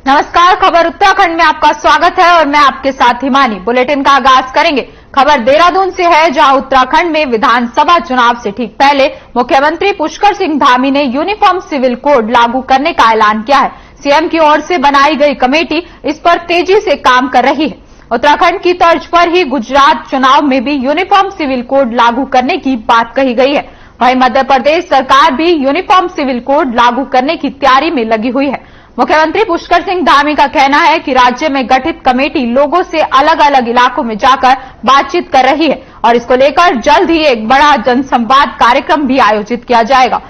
नमस्कार, खबर उत्तराखंड में आपका स्वागत है और मैं आपके साथ हिमानी। बुलेटिन का आगाज करेंगे। खबर देहरादून से है, जहां उत्तराखंड में विधानसभा चुनाव से ठीक पहले मुख्यमंत्री पुष्कर सिंह धामी ने यूनिफॉर्म सिविल कोड लागू करने का ऐलान किया है। सीएम की ओर से बनाई गई कमेटी इस पर तेजी से काम कर रही है। उत्तराखंड की तर्ज पर ही गुजरात चुनाव में भी यूनिफॉर्म सिविल कोड लागू करने की बात कही गई है। वहीं मध्य प्रदेश सरकार भी यूनिफॉर्म सिविल कोड लागू करने की तैयारी में लगी हुई है। मुख्यमंत्री पुष्कर सिंह धामी का कहना है कि राज्य में गठित कमेटी लोगों से अलग अलग इलाकों में जाकर बातचीत कर रही है और इसको लेकर जल्द ही एक बड़ा जनसंवाद कार्यक्रम भी आयोजित किया जाएगा।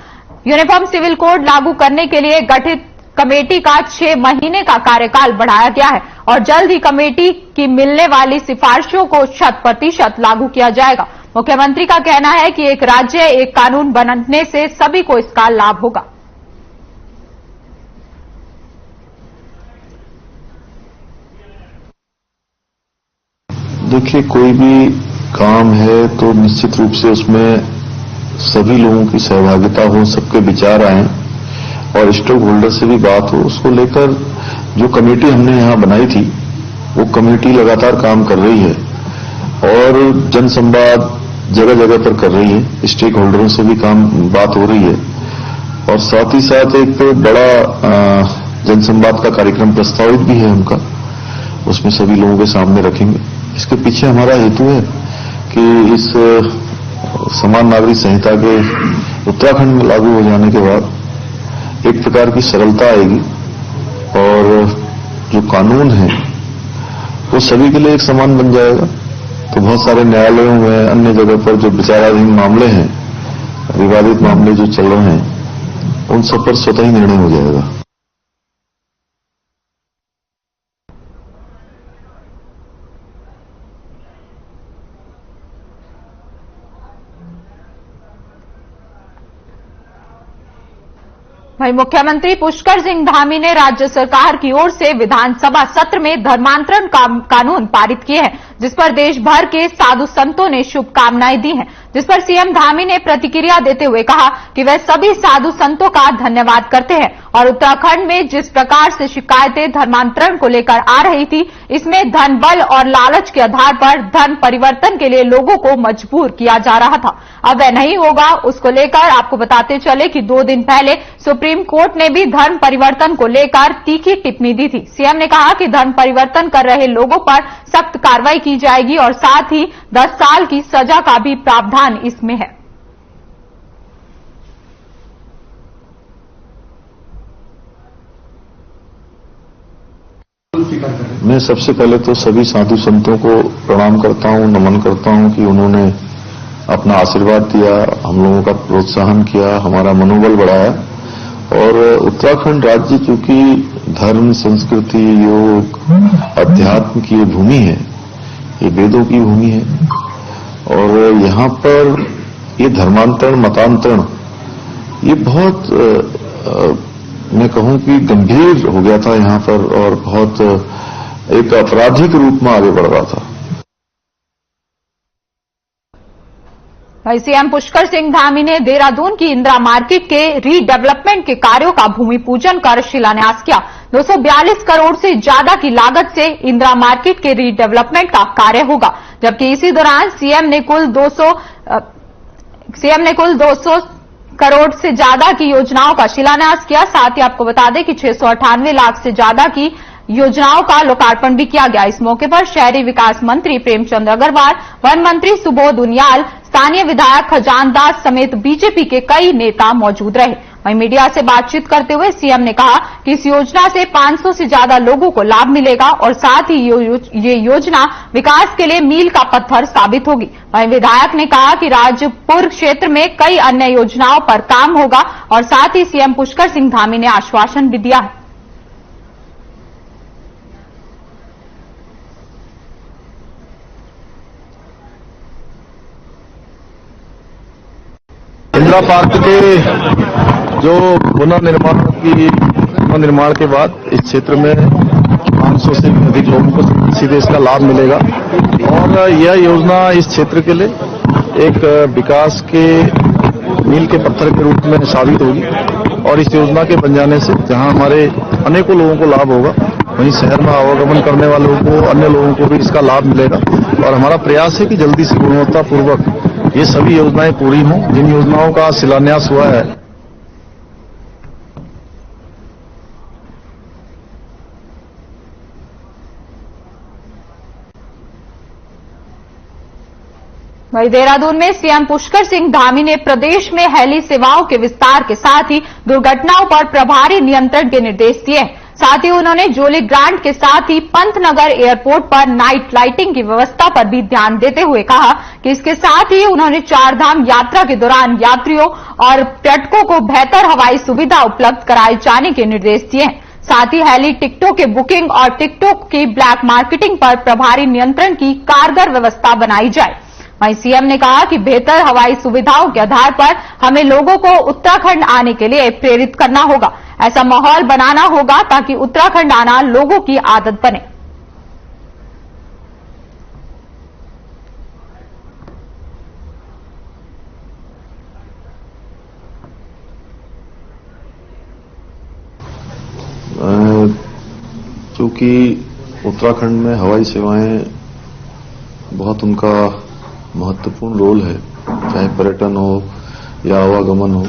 यूनिफॉर्म सिविल कोड लागू करने के लिए गठित कमेटी का 6 महीने का कार्यकाल बढ़ाया गया है और जल्द ही कमेटी की मिलने वाली सिफारिशों को 100% लागू किया जाएगा। मुख्यमंत्री का कहना है कि एक राज्य एक कानून बनने से सभी को इसका लाभ होगा। देखिए, कोई भी काम है तो निश्चित रूप से उसमें सभी लोगों की सहभागिता हो, सबके विचार आए और स्टेक होल्डर से भी बात हो। उसको लेकर जो कमेटी हमने यहां बनाई थी वो कमेटी लगातार काम कर रही है और जनसंवाद जगह जगह पर कर रही है। स्टेक होल्डरों से भी बात हो रही है और साथ ही साथ एक बड़ा जनसंवाद का कार्यक्रम प्रस्तावित भी है उनका, उसमें सभी लोगों के सामने रखेंगे। इसके पीछे हमारा हेतु है कि इस समान नागरिक संहिता के उत्तराखंड में लागू हो जाने के बाद एक प्रकार की सरलता आएगी और जो कानून है वो सभी के लिए एक समान बन जाएगा। तो बहुत सारे न्यायालयों में, अन्य जगह पर जो विचाराधीन मामले हैं, विवादित मामले जो चल रहे हैं, उन सब पर स्वतः ही निर्णय हो जाएगा। वहीं मुख्यमंत्री पुष्कर सिंह धामी ने राज्य सरकार की ओर से विधानसभा सत्र में धर्मांतरण कानून पारित किए हैं, जिस पर देश भर के साधु संतों ने शुभकामनाएं दी हैं। जिस पर सीएम धामी ने प्रतिक्रिया देते हुए कहा कि वे सभी साधु संतों का धन्यवाद करते हैं और उत्तराखंड में जिस प्रकार से शिकायतें धर्मांतरण को लेकर आ रही थी, इसमें धन बल और लालच के आधार पर धर्म परिवर्तन के लिए लोगों को मजबूर किया जा रहा था, अब वह नहीं होगा। उसको लेकर आपको बताते चले कि 2 दिन पहले सुप्रीम कोर्ट ने भी धर्म परिवर्तन को लेकर तीखी टिप्पणी दी थी। सीएम ने कहा कि धर्म परिवर्तन कर रहे लोगों पर सख्त कार्रवाई की जाएगी और साथ ही 10 साल की सजा का भी प्रावधान इसमें है। मैं सबसे पहले तो सभी साधु संतों को प्रणाम करता हूं, नमन करता हूं कि उन्होंने अपना आशीर्वाद दिया, हम लोगों का प्रोत्साहन किया, हमारा मनोबल बढ़ाया। और उत्तराखंड राज्य चूंकि धर्म, संस्कृति, योग, अध्यात्म की ये भूमि है, ये वेदों की भूमि है और यहाँ पर ये धर्मांतरण, मतांतरण ये बहुत मैं कहूं कि गंभीर हो गया था यहाँ पर और बहुत एक आपराधिक रूप में आगे बढ़ रहा था। सीएम पुष्कर सिंह धामी ने देहरादून की इंदिरा मार्केट के रीडेवलपमेंट के कार्यों का भूमि पूजन कर शिलान्यास किया। 242 करोड़ से ज्यादा की लागत से इंदिरा मार्केट के रीडेवलपमेंट का कार्य होगा, जबकि इसी दौरान सीएम ने कुल 200 करोड़ से ज्यादा की योजनाओं का शिलान्यास किया। साथ ही आपको बता दें कि 698 लाख से ज्यादा की योजनाओं का लोकार्पण भी किया गया। इस मौके पर शहरी विकास मंत्री प्रेमचंद अग्रवाल, वन मंत्री सुबोध उनियाल, स्थानीय विधायक खजानदास समेत बीजेपी के कई नेता मौजूद रहे। वहीं मीडिया से बातचीत करते हुए सीएम ने कहा कि इस योजना से 500 से ज्यादा लोगों को लाभ मिलेगा और साथ ही ये योजना विकास के लिए मील का पत्थर साबित होगी। वहीं विधायक ने कहा कि राजपुर क्षेत्र में कई अन्य योजनाओं पर काम होगा और साथ ही सीएम पुष्कर सिंह धामी ने आश्वासन भी दिया है। इंदिरा पार्क के जो पुनर्निर्माण के बाद इस क्षेत्र में 500 से अधिक लोगों को सीधे इसका लाभ मिलेगा और यह योजना इस क्षेत्र के लिए एक विकास के मील के पत्थर के रूप में साबित होगी और इस योजना के बन जाने से जहां हमारे अनेकों लोगों को लाभ होगा। वहीं शहर में आवागमन करने वालों को, अन्य लोगों को भी इसका लाभ मिलेगा और हमारा प्रयास है कि जल्दी से गुणवत्तापूर्वक ये सभी योजनाएं पूरी हों। जिन योजनाओं का शिलान्यास हुआ है, वहीं देहरादून में सीएम पुष्कर सिंह धामी ने प्रदेश में हेली सेवाओं के विस्तार के साथ ही दुर्घटनाओं पर प्रभारी नियंत्रण के निर्देश दिए। साथ ही उन्होंने जोली ग्रांट के साथ ही पंतनगर एयरपोर्ट पर नाइट लाइटिंग की व्यवस्था पर भी ध्यान देते हुए कहा कि इसके साथ ही उन्होंने चारधाम यात्रा के दौरान यात्रियों और पर्यटकों को बेहतर हवाई सुविधा उपलब्ध कराए जाने के निर्देश दिए। साथ ही हेली टिकटों के बुकिंग और टिकटों की ब्लैक मार्केटिंग पर प्रभारी नियंत्रण की कारगर व्यवस्था बनाई जाए। वहीं सीएम ने कहा कि बेहतर हवाई सुविधाओं के आधार पर हमें लोगों को उत्तराखंड आने के लिए प्रेरित करना होगा। ऐसा माहौल बनाना होगा ताकि उत्तराखंड आना लोगों की आदत बने। चूंकि उत्तराखंड में हवाई सेवाएं बहुत उनका महत्वपूर्ण रोल है, चाहे पर्यटन हो या आवागमन हो,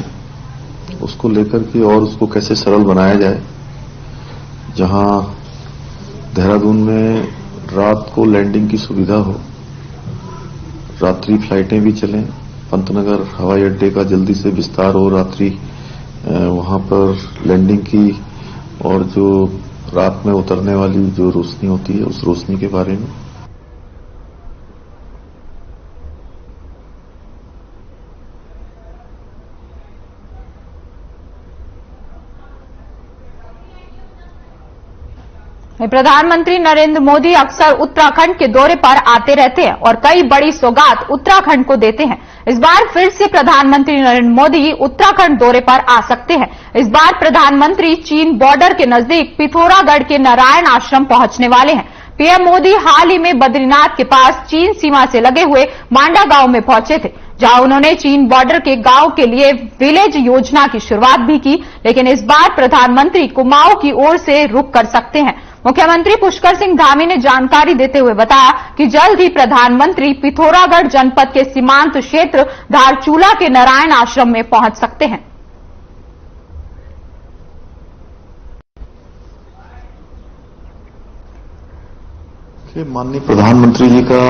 उसको लेकर के और उसको कैसे सरल बनाया जाए। जहां देहरादून में रात को लैंडिंग की सुविधा हो, रात्रि फ्लाइटें भी चलें, पंतनगर हवाई अड्डे का जल्दी से विस्तार हो, रात्रि वहां पर लैंडिंग की और जो रात में उतरने वाली जो रोशनी होती है उस रोशनी के बारे में। प्रधानमंत्री नरेंद्र मोदी अक्सर उत्तराखंड के दौरे पर आते रहते हैं और कई बड़ी सौगात उत्तराखंड को देते हैं। इस बार फिर से प्रधानमंत्री नरेंद्र मोदी उत्तराखंड दौरे पर आ सकते हैं। इस बार प्रधानमंत्री चीन बॉर्डर के नजदीक पिथौरागढ़ के नारायण आश्रम पहुंचने वाले हैं। पीएम मोदी हाल ही में बद्रीनाथ के पास चीन सीमा से लगे हुए मांडा गांव में पहुंचे थे, जहां उन्होंने चीन बॉर्डर के गांव के लिए विलेज योजना की शुरुआत भी की। लेकिन इस बार प्रधानमंत्री कुमाऊं की ओर से रुक कर सकते हैं। मुख्यमंत्री पुष्कर सिंह धामी ने जानकारी देते हुए बताया कि जल्द ही प्रधानमंत्री पिथौरागढ़ जनपद के सीमांत क्षेत्र धारचूला के नारायण आश्रम में पहुंच सकते हैं। माननीय प्रधानमंत्री जी का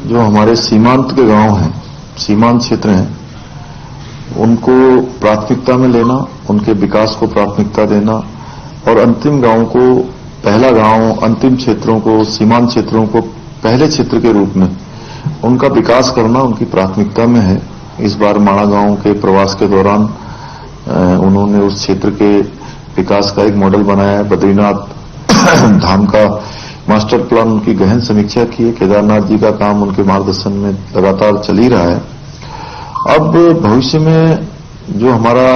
जो हमारे सीमांत के गांव हैं, सीमांत क्षेत्र हैं, उनको प्राथमिकता में लेना, उनके विकास को प्राथमिकता देना और अंतिम गांव को पहला गांव, अंतिम क्षेत्रों को, सीमांत क्षेत्रों को पहले क्षेत्र के रूप में उनका विकास करना उनकी प्राथमिकता में है। इस बार माणा गांव के प्रवास के दौरान उन्होंने उस क्षेत्र के विकास का एक मॉडल बनाया है। बद्रीनाथ धाम का मास्टर प्लान उनकी गहन समीक्षा की है। केदारनाथ जी का काम उनके मार्गदर्शन में लगातार चल ही रहा है। अब भविष्य में जो हमारा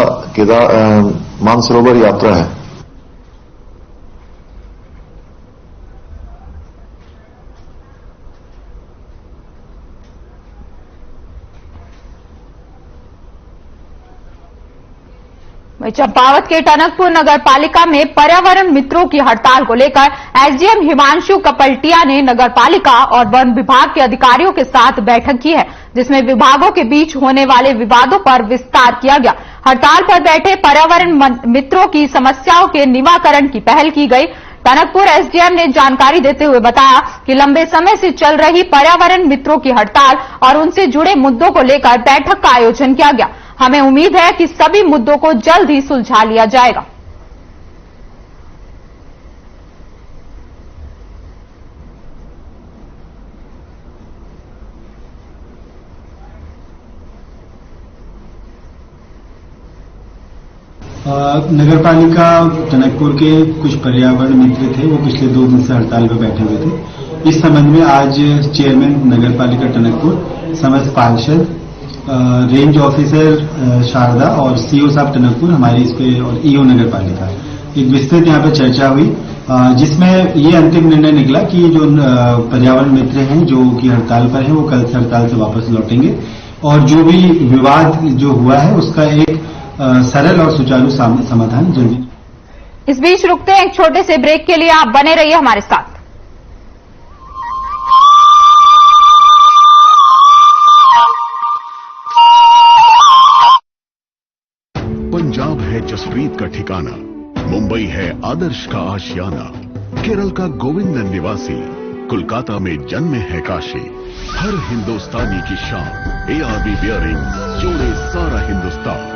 मानसरोवर यात्रा है, चंपावत के टनकपुर नगर पालिका में पर्यावरण मित्रों की हड़ताल को लेकर एसडीएम हिमांशु कपलटिया ने नगर पालिका और वन विभाग के अधिकारियों के साथ बैठक की है, जिसमें विभागों के बीच होने वाले विवादों पर विस्तार किया गया। हड़ताल पर बैठे पर्यावरण मित्रों की समस्याओं के निवारण की पहल की गई। टनकपुर एसडीएम ने जानकारी देते हुए बताया कि लंबे समय से चल रही पर्यावरण मित्रों की हड़ताल और उनसे जुड़े मुद्दों को लेकर बैठक का आयोजन किया गया। हमें उम्मीद है कि सभी मुद्दों को जल्द ही सुलझा लिया जाएगा। नगर पालिका टनकपुर के कुछ पर्यावरण मित्र थे, वो पिछले 2 दिन से हड़ताल पर बैठे हुए थे। इस संबंध में आज चेयरमैन नगर पालिका टनकपुर, समस्त पार्षद, रेंज ऑफिसर शारदा और सीओ साहब टनकपुर हमारे इस पे और ईओ नगर पालिका एक विस्तृत यहाँ पे चर्चा हुई, जिसमें ये अंतिम निर्णय निकला कि जो पर्यावरण मित्र हैं जो कि हड़ताल पर हैं वो कल से हड़ताल से वापस लौटेंगे और जो भी विवाद जो हुआ है उसका एक सरल और सुचारू समाधान जल्दी। इस बीच रुकते हैं एक छोटे से ब्रेक के लिए, आप बने रहिए हमारे साथ। पंजाब है जसप्रीत का ठिकाना, मुंबई है आदर्श का आशियाना, केरल का गोविंद निवासी, कोलकाता में जन्मे है काशी। हर हिंदुस्तानी की शान, ARB बियरिंग जोड़े सारा हिंदुस्तान।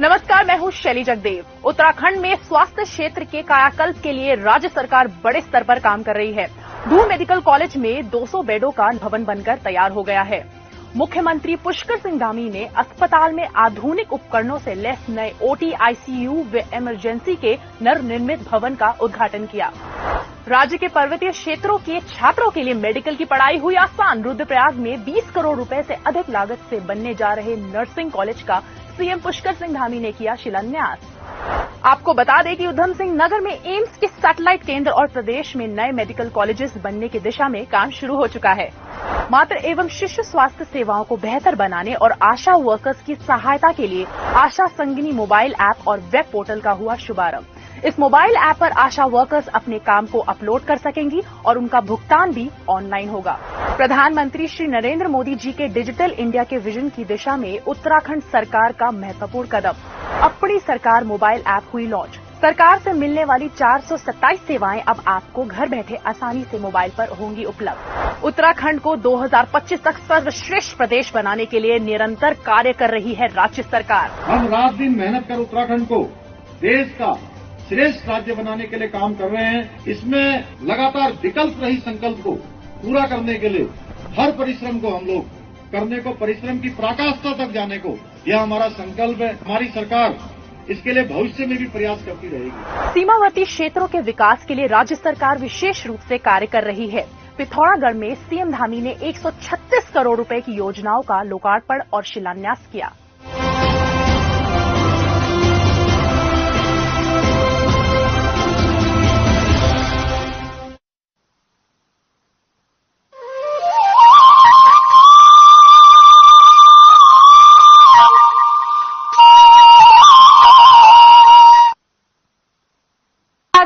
नमस्कार, मैं हूं शैली जगदेव। उत्तराखंड में स्वास्थ्य क्षेत्र के कायाकल्प के लिए राज्य सरकार बड़े स्तर पर काम कर रही है। दून मेडिकल कॉलेज में 200 बेडों का भवन बनकर तैयार हो गया है। मुख्यमंत्री पुष्कर सिंह धामी ने अस्पताल में आधुनिक उपकरणों से लैस नए OT, ICU व इमरजेंसी के नवनिर्मित भवन का उद्घाटन किया। राज्य के पर्वतीय क्षेत्रों के छात्रों के लिए मेडिकल की पढ़ाई हुई आसान। रुद्रप्रयाग में 20 करोड़ रुपए से अधिक लागत से बनने जा रहे नर्सिंग कॉलेज का सीएम पुष्कर सिंह धामी ने किया शिलान्यास। आपको बता दें कि उधम सिंह नगर में एम्स के सैटेलाइट केंद्र और प्रदेश में नए मेडिकल कॉलेजेस बनने की दिशा में काम शुरू हो चुका है। मातृ एवं शिशु स्वास्थ्य सेवाओं को बेहतर बनाने और आशा वर्कर्स की सहायता के लिए आशा संगिनी मोबाइल ऐप और वेब पोर्टल का हुआ शुभारंभ। इस मोबाइल ऐप पर आशा वर्कर्स अपने काम को अपलोड कर सकेंगी और उनका भुगतान भी ऑनलाइन होगा। प्रधानमंत्री श्री नरेंद्र मोदी जी के डिजिटल इंडिया के विजन की दिशा में उत्तराखंड सरकार का महत्वपूर्ण कदम। अपनी सरकार मोबाइल ऐप हुई लॉन्च। सरकार से मिलने वाली 427 सेवाएं अब आपको घर बैठे आसानी से मोबाइल पर होंगी उपलब्ध। उत्तराखंड को 2025 तक सर्वश्रेष्ठ प्रदेश बनाने के लिए निरंतर कार्य कर रही है राज्य सरकार। हम रात दिन मेहनत कर उत्तराखंड को देश का श्रेष्ठ राज्य बनाने के लिए काम कर रहे हैं। इसमें लगातार विकल्प रही संकल्प को पूरा करने के लिए हर परिश्रम को हम लोग करने को, परिश्रम की पराकाष्ठा तक जाने को, यह हमारा संकल्प है। हमारी सरकार इसके लिए भविष्य में भी प्रयास करती रहेगी। सीमावर्ती क्षेत्रों के विकास के लिए राज्य सरकार विशेष रूप से कार्य कर रही है। पिथौरागढ़ में सीएम धामी ने 136 करोड़ रुपए की योजनाओं का लोकार्पण और शिलान्यास किया।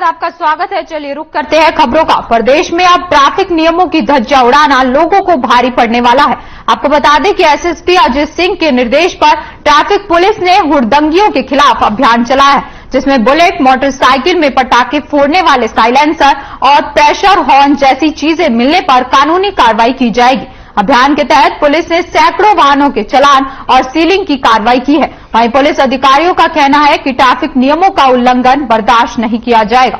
आपका स्वागत है। चलिए रुक करते हैं खबरों का। प्रदेश में अब ट्रैफिक नियमों की धज्जियां उड़ाना लोगों को भारी पड़ने वाला है। आपको बता दें कि एसएसपी अजय सिंह के निर्देश पर ट्रैफिक पुलिस ने हुड़दंगियों के खिलाफ अभियान चलाया है, जिसमें बुलेट, मोटरसाइकिल में पटाखे फोड़ने वाले साइलेंसर और प्रेशर हॉर्न जैसी चीजें मिलने पर कानूनी कार्रवाई की जाएगी। अभियान के तहत पुलिस ने सैकड़ों वाहनों के चालान और सीलिंग की कार्रवाई की है। वहीं पुलिस अधिकारियों का कहना है कि ट्रैफिक नियमों का उल्लंघन बर्दाश्त नहीं किया जाएगा।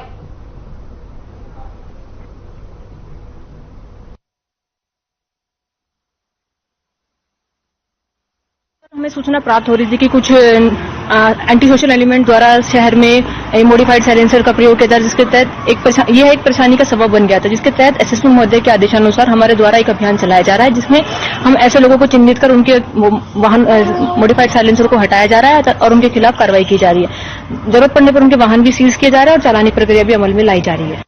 हमें सूचना प्राप्त हो रही थी कि कुछ एंटी सोशल एलिमेंट द्वारा शहर में मॉडिफाइड साइलेंसर का प्रयोग किया था, जिसके तहत यह एक परेशानी का सबब बन गया था, जिसके तहत एसएसपी महोदय के आदेशानुसार हमारे द्वारा एक अभियान चलाया जा रहा है, जिसमें हम ऐसे लोगों को चिन्हित कर उनके वाहन मॉडिफाइड साइलेंसर को हटाया जा रहा है और उनके खिलाफ कार्रवाई की जा रही है। जरूरत पड़ने पर उनके वाहन भी सीज किए जा रहे हैं और चालानी प्रक्रिया भी अमल में लाई जा रही है।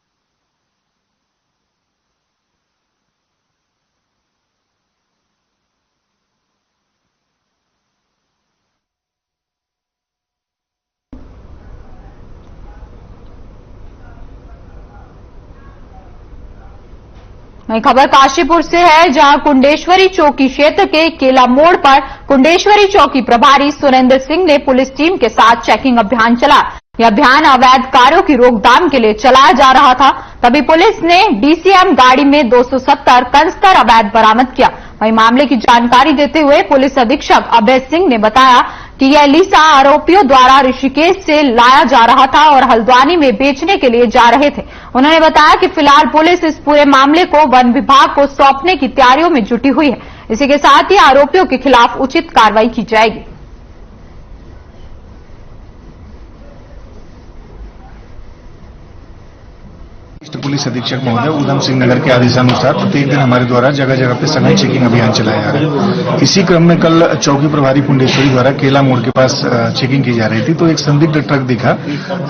नई खबर काशीपुर से है, जहां कुंडेश्वरी चौकी क्षेत्र के केला मोड़ पर कुंडेश्वरी चौकी प्रभारी सुरेंद्र सिंह ने पुलिस टीम के साथ चेकिंग अभियान चलाया। यह अभियान अवैध कार्यों की रोकथाम के लिए चलाया जा रहा था। तभी पुलिस ने डीसीएम गाड़ी में 270 कंस्तर अवैध बरामद किया। वहीं मामले की जानकारी देते हुए पुलिस अधीक्षक अभय सिंह ने बताया कि यह लीसा आरोपियों द्वारा ऋषिकेश से लाया जा रहा था और हल्द्वानी में बेचने के लिए जा रहे थे। उन्होंने बताया कि फिलहाल पुलिस इस पूरे मामले को वन विभाग को सौंपने की तैयारियों में जुटी हुई है। इसी के साथ ही आरोपियों के खिलाफ उचित कार्रवाई की जाएगी। पुलिस अधीक्षक महोदय उधम सिंह नगर के आदेशानुसार प्रत्येक दिन हमारे द्वारा जगह जगह पे सघन चेकिंग अभियान चलाया जा रहा है। इसी क्रम में कल चौकी प्रभारी कुंडेश्वरी द्वारा केला मोड़ के पास चेकिंग की जा रही थी, तो एक संदिग्ध ट्रक दिखा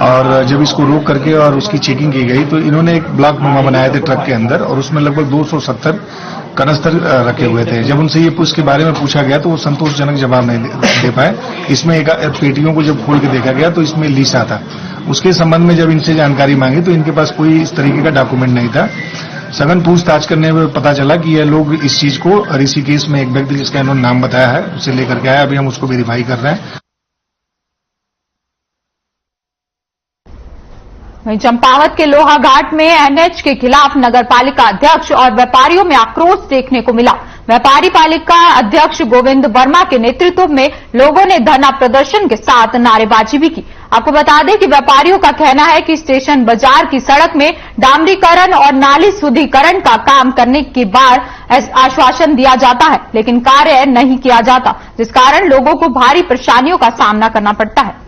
और जब इसको रोक करके और उसकी चेकिंग की गई तो इन्होंने एक ब्लॉक नुमा बनाए थे ट्रक के अंदर और उसमें लगभग 270 कनस्तर रखे हुए थे। जब उनसे ये उसके बारे में पूछा गया तो वो संतोषजनक जवाब नहीं दे पाए। इसमें एक पेटियों को जब खोल के देखा गया तो इसमें लीसा था। उसके संबंध में जब इनसे जानकारी मांगी तो इनके पास कोई इस तरीके का डॉक्यूमेंट नहीं था। सघन पूछताछ करने में पता चला कि यह लोग इस चीज को ऋषिकेश में एक व्यक्ति जिसका इन्होंने नाम बताया है उसे लेकर के आया। अभी हम उसको वेरीफाई कर रहे हैं। वहीं चंपावत के लोहा घाट में एनएच के खिलाफ नगरपालिका अध्यक्ष और व्यापारियों में आक्रोश देखने को मिला। व्यापारी पालिका अध्यक्ष गोविंद वर्मा के नेतृत्व में लोगों ने धरना प्रदर्शन के साथ नारेबाजी भी की। आपको बता दें कि व्यापारियों का कहना है कि स्टेशन बाजार की सड़क में डामरीकरण और नाली शुद्धिकरण का काम करने के बाद आश्वासन दिया जाता है, लेकिन कार्य नहीं किया जाता, जिस कारण लोगों को भारी परेशानियों का सामना करना पड़ता है।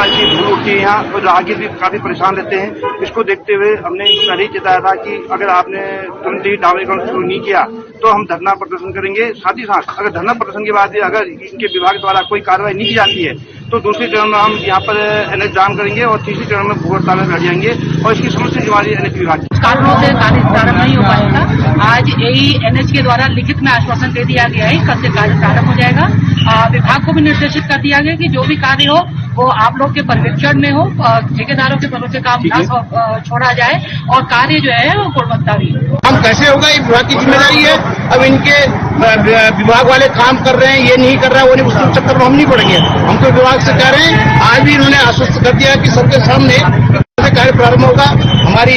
की धूल उठती है यहाँ, और राहगीर भी काफी परेशान रहते हैं। इसको देखते हुए हमने पहले ही चेताया था कि अगर आपने तुरंत ही डामरीकरण शुरू नहीं किया तो हम धरना प्रदर्शन करेंगे। साथ ही साथ अगर धरना प्रदर्शन के बाद भी अगर इनके विभाग द्वारा कोई कार्रवाई नहीं की जाती है तो दूसरे चरण में हम यहाँ पर एनएच जाम करेंगे और तीसरे चरण में भूख हड़ताल में बैठ जाएंगे और इसकी समस्या जिम्मेदारी एनएच विभाग। कारणों से कार्य प्रारंभ नहीं हो पाएगा। आज यही एनएच के द्वारा लिखित में आश्वासन दे दिया गया है, कल से कार्य प्रारंभ हो जाएगा। विभाग को भी निर्देशित कर दिया गया कि जो भी कार्य हो वो आप लोग के पर्यवेक्षण में हो, ठेकेदारों के भरोसे काम ना छोड़ा जाए और कार्य जो है वो गुणवत्ता भी। हम कैसे होगा, ये विभाग की जिम्मेदारी है। अब इनके विभाग वाले काम कर रहे हैं, ये नहीं कर रहा है, वो नहीं, उस चक्कर में हम नहीं पड़ेंगे। हम तो विभाग से कह रहे हैं, आज भी इन्होंने आश्वस्त कर दिया कि सबके सामने कार्य प्रारंभ होगा। हमारी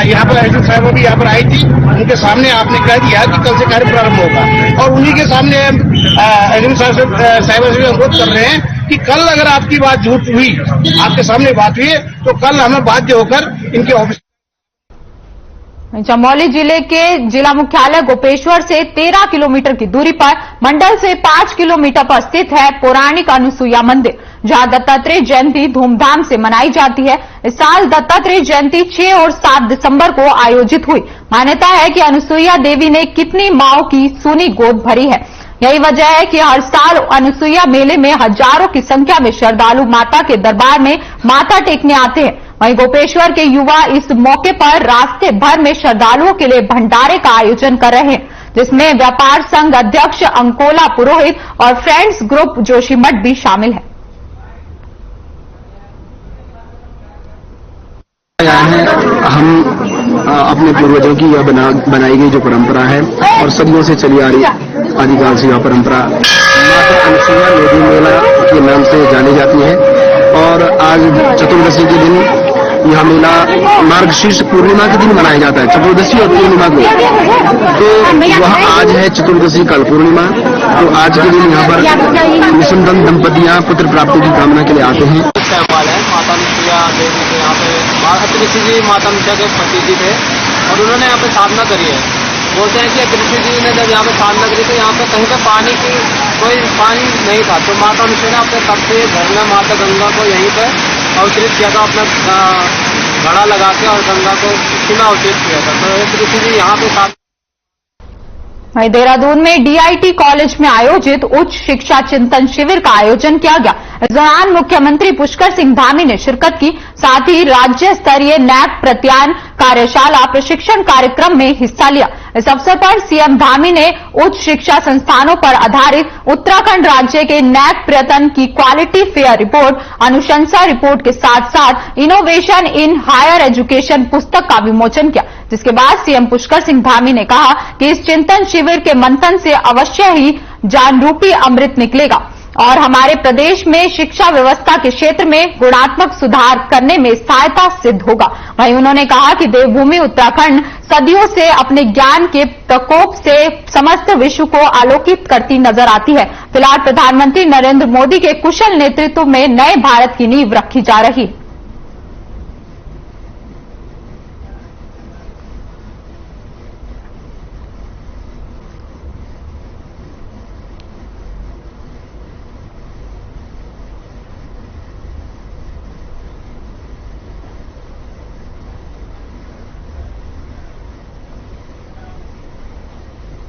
यहाँ पर एसडीएम साहब भी यहाँ पर आई थी, उनके सामने आपने कह दिया कि कल से कार्य प्रारंभ होगा और उन्हीं के सामने एसडीएम साहब से भी अनुरोध कर रहे हैं कि कल अगर आपकी बात झूठ हुई, आपके सामने बात हुई तो कल हमें बाध्य होकर इनके ऑफिस। चमोली जिले के जिला मुख्यालय गोपेश्वर से 13 किलोमीटर की दूरी पर मंडल से 5 किलोमीटर पर स्थित है पौराणिक अनुसुईया मंदिर, जहां दत्तात्रेय जयंती धूमधाम से मनाई जाती है। इस साल दत्तात्रेय जयंती 6 और 7 दिसंबर को आयोजित हुई। मान्यता है कि अनुसुईया देवी ने कितनी माओं की सूनी गोद भरी है। यही वजह है कि हर साल अनुसुईया मेले में हजारों की संख्या में श्रद्धालु माता के दरबार में माथा टेकने आते हैं। वहीं गोपेश्वर के युवा इस मौके पर रास्ते भर में श्रद्धालुओं के लिए भंडारे का आयोजन कर रहे हैं, जिसमें व्यापार संघ अध्यक्ष अंकोला पुरोहित और फ्रेंड्स ग्रुप जोशीमठ भी शामिल है। हम अपने पूर्वजों की यह बनाई गई जो परंपरा है और सदियों से चली आ रही आदिकाल से यह परंपरा माता अनुसुईया देवी मेला के नाम से जानी जाती है। और आज चतुर्दशी के दिन यह मेला मार्गशीर्ष पूर्णिमा के दिन मनाया जाता है, चतुर्दशी और पूर्णिमा को। तो वह आज है चतुर्दशी, कल पूर्णिमा। तो आज के दिन यहाँ पर निसंतान दंपतियां पुत्र प्राप्ति की कामना के लिए आते हैं। माता अनुसुईया देवी के यहाँ पे अत्रिषि जी माता अनुसुईया के पति जी थे और उन्होंने यहाँ पे साधना करी है। बोलते हैं कि अत्रिषि जी ने जब यहाँ पे साधना करी तो यहाँ पे कहीं पे कोई पानी नहीं था, तो माता अनुसुईया ने अपने तब से घर में माता गंगा को यहीं पे अवतरित किया था, अपना घड़ा लगा के और गंगा को इसी में अवतरित किया था। तो अत्रिषि जी यहाँ पे वहीं देहरादून में डीआईटी कॉलेज में आयोजित उच्च शिक्षा चिंतन शिविर का आयोजन किया गया। इस दौरान मुख्यमंत्री पुष्कर सिंह धामी ने शिरकत की, साथ ही राज्य स्तरीय नैक प्रत्यायन कार्यशाला प्रशिक्षण कार्यक्रम में हिस्सा लिया। इस अवसर पर सीएम धामी ने उच्च शिक्षा संस्थानों पर आधारित उत्तराखंड राज्य के नैक प्रयत्न की क्वालिटी फेयर रिपोर्ट, अनुशंसा रिपोर्ट के साथ साथ इनोवेशन इन हायर एजुकेशन पुस्तक का विमोचन किया, जिसके बाद सीएम पुष्कर सिंह धामी ने कहा कि इस चिंतन शिविर के मंथन से अवश्य ही ज्ञान रूपी अमृत निकलेगा और हमारे प्रदेश में शिक्षा व्यवस्था के क्षेत्र में गुणात्मक सुधार करने में सहायता सिद्ध होगा। वहीं उन्होंने कहा कि देवभूमि उत्तराखंड सदियों से अपने ज्ञान के प्रकोप से समस्त विश्व को आलोकित करती नजर आती है। फिलहाल प्रधानमंत्री नरेंद्र मोदी के कुशल नेतृत्व में नए भारत की नींव रखी जा रही है।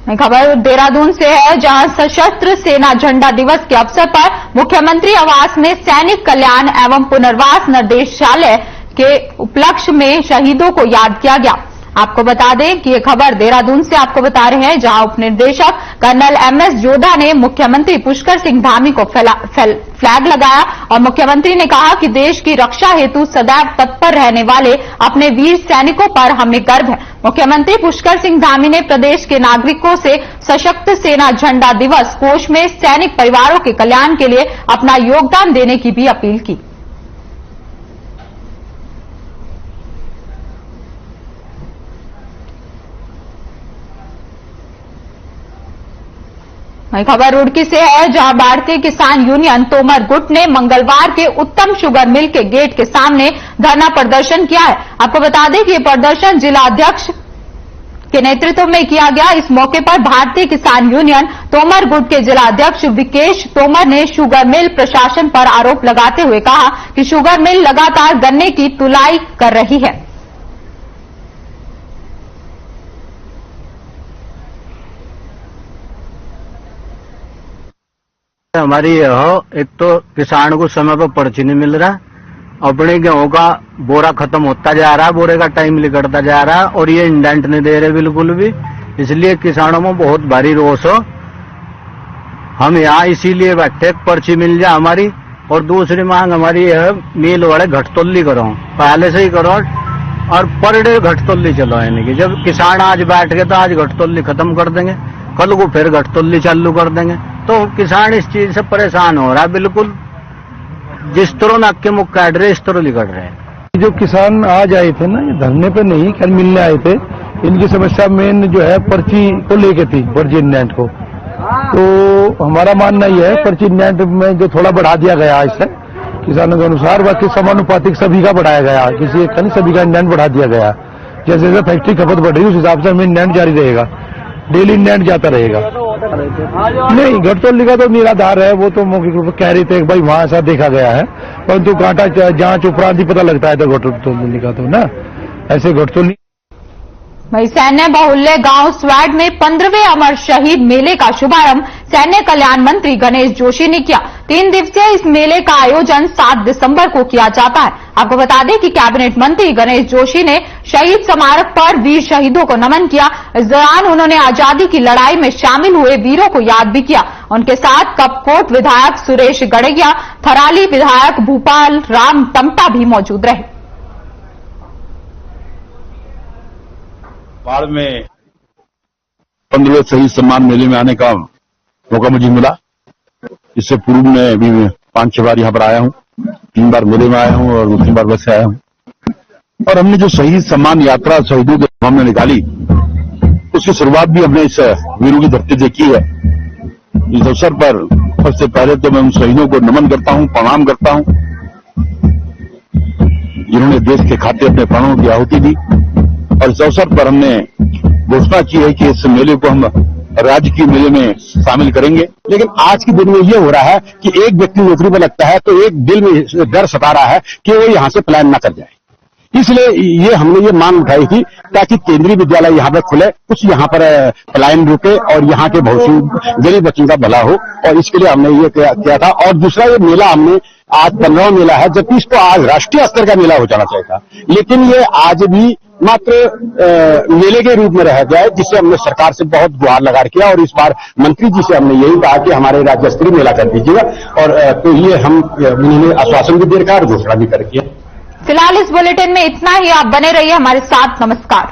खबर देहरादून से है, जहां सशस्त्र सेना झंडा दिवस के अवसर पर मुख्यमंत्री आवास में सैनिक कल्याण एवं पुनर्वास निर्देशालय के उपलक्ष्य में शहीदों को याद किया गया। आपको बता दें कि ये खबर देहरादून से आपको बता रहे हैं, जहां उपनिदेशक कर्नल एमएस जोधा ने मुख्यमंत्री पुष्कर सिंह धामी को फ्लैग लगाया और मुख्यमंत्री ने कहा कि देश की रक्षा हेतु सदैव तत्पर रहने वाले अपने वीर सैनिकों पर हमें गर्व है। मुख्यमंत्री पुष्कर सिंह धामी ने प्रदेश के नागरिकों से सशक्त सेना झंडा दिवस कोष में सैनिक परिवारों के कल्याण के लिए अपना योगदान देने की भी अपील की। वही खबर रुड़की से है, जहां भारतीय किसान यूनियन तोमर गुट ने मंगलवार के उत्तम शुगर मिल के गेट के सामने धरना प्रदर्शन किया है। आपको बता दें कि यह प्रदर्शन जिला अध्यक्ष के नेतृत्व में किया गया। इस मौके पर भारतीय किसान यूनियन तोमर गुट के जिला अध्यक्ष विकेश तोमर ने शुगर मिल प्रशासन पर आरोप लगाते हुए कहा कि शुगर मिल लगातार गन्ने की तुलाई कर रही है। हमारी एक तो किसान को समय पर पर्ची नहीं मिल रहा, अपने गेहूं का बोरा खत्म होता जा रहा है, बोरे का टाइम निकलता जा रहा है और ये इंडेंट नहीं दे रहे बिल्कुल भी। इसलिए किसानों में बहुत भारी रोष हो। हम यहाँ इसीलिए बैठे पर्ची मिल जाए हमारी। और दूसरी मांग हमारी है, मिल वाले घटतोली करो, पहले से ही करो और पर डे घटतोली चलो। यानी कि जब किसान आज बैठ गए तो आज घटतोली खत्म कर देंगे, कल को फिर घटतोली चालू कर देंगे। तो किसान इस चीज से परेशान हो रहा है। बिल्कुल जिस तरह नक के मुख काट रहे इस तरह लिकट रहे हैं। जो किसान आज आए थे ना, ये धरने पे नहीं कल मिलने आए थे, इनकी समस्या मेन जो है पर्ची को लेके थी, पर्ची इंडेंट को। तो हमारा मानना यह है पर्ची इंडेंट में जो थोड़ा बढ़ा दिया गया इससे किसानों के अनुसार, बाकी समानुपातिक सभी का बढ़ाया गया, किसी एक का नहीं, सभी का इंडेंट बढ़ा दिया गया। जैसे जैसे फैक्ट्री खपत बढ़ रही है उस हिसाब से हमें इंडेंट जारी रहेगा, डेली इंडेंट जाता रहेगा। नहीं, घटतोली का तो निराधार है, वो तो मौखिक रूप से कह रहे थे भाई वहां ऐसा देखा गया है, परंतु कांटा जांच उपरांत ही पता लगता है तो घटतोली का तो ना, ऐसे घटतोली। वही सैन्य बाहुल्य गांव स्वैड में 15वें अमर शहीद मेले का शुभारंभ सैन्य कल्याण मंत्री गणेश जोशी ने किया। 3 दिवसीय इस मेले का आयोजन 7 दिसंबर को किया जाता है। आपको बता दें कि कैबिनेट मंत्री गणेश जोशी ने शहीद स्मारक पर वीर शहीदों को नमन किया। इस दौरान उन्होंने आजादी की लड़ाई में शामिल हुए वीरों को याद भी किया। उनके साथ कपकोट विधायक सुरेश गड़ैया, थराली विधायक भूपाल राम टमटा भी मौजूद रहे। बाढ़ में 15वें शहीद सम्मान मेले में आने का मौका मुझे मिला। इससे पूर्व में भी 5-6 बार यहाँ पर आया हूँ, 3 बार मेले में आया हूँ और 3 बार बस से आया हूँ। और हमने जो शहीद सम्मान यात्रा शहीदों के हमने निकाली, उसकी शुरुआत भी हमने इस वीरों की धरती से की है। इस अवसर पर सबसे पहले तो मैं उन शहीदों को नमन करता हूँ, प्रणाम करता हूँ, जिन्होंने देश के खातिर अपने प्राणों की आहुति दी। और इस अवसर पर हमने घोषणा की है कि इस मेले को हम राज्य के मेले में शामिल करेंगे। लेकिन आज के दिन में ये हो रहा है कि एक व्यक्ति नौकरी पर लगता है तो एक दिल में डर सता रहा है कि वो यहाँ से पलायन न कर जाए। इसलिए ये हमने ये मांग उठाई थी ताकि केंद्रीय विद्यालय यहाँ पर खुले, कुछ यहाँ पर पलायन रुके और यहाँ के बहुत सी गरीब बच्चों का भला हो, और इसके लिए हमने ये किया था। और दूसरा, ये मेला हमने आज 15वां मेला है, जबकि इसको आज राष्ट्रीय स्तर का मेला हो जाना चाहिए था, लेकिन ये आज भी मात्र मेले के रूप में रह गया है, जिससे हमने सरकार से बहुत गुहार लगा किया। और इस बार मंत्री जी से हमने यही कहा कि हमारे राज्य स्तरीय मेला कर दीजिएगा, और तो ये हम उन्होंने आश्वासन भी दे रखा और घोषणा भी कर दिया। फिलहाल इस बुलेटिन में इतना ही। आप बने रहिए हमारे साथ। नमस्कार।